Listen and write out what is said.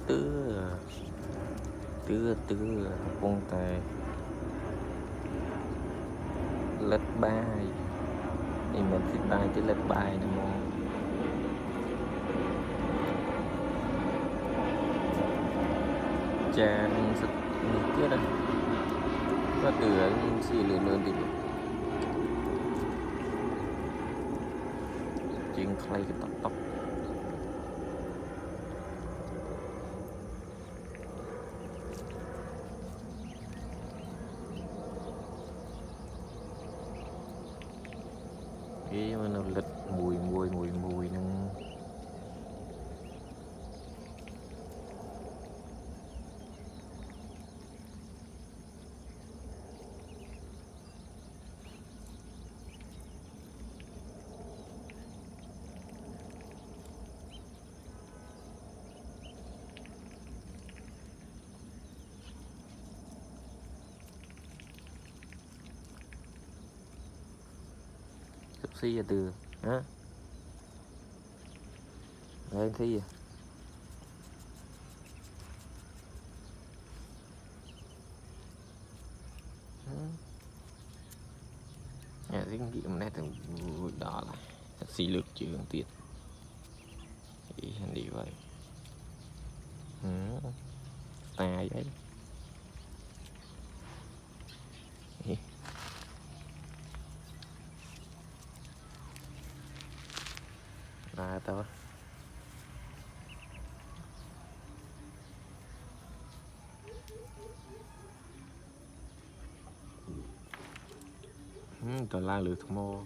tứ phong tài lật bài thì mình sẽ bài tới lật bài nè mô chàng rất nhiều tiết đây có từ xì lửa lớn thì chuyện khay cái tóc tóc cái mà nó lật mùi nâng xí từ hả đây thấy nhà tiếng điểm này thì đó là xì lược trường tiệt thì đi vậy tài ấy là tao tao la lửa thằng mô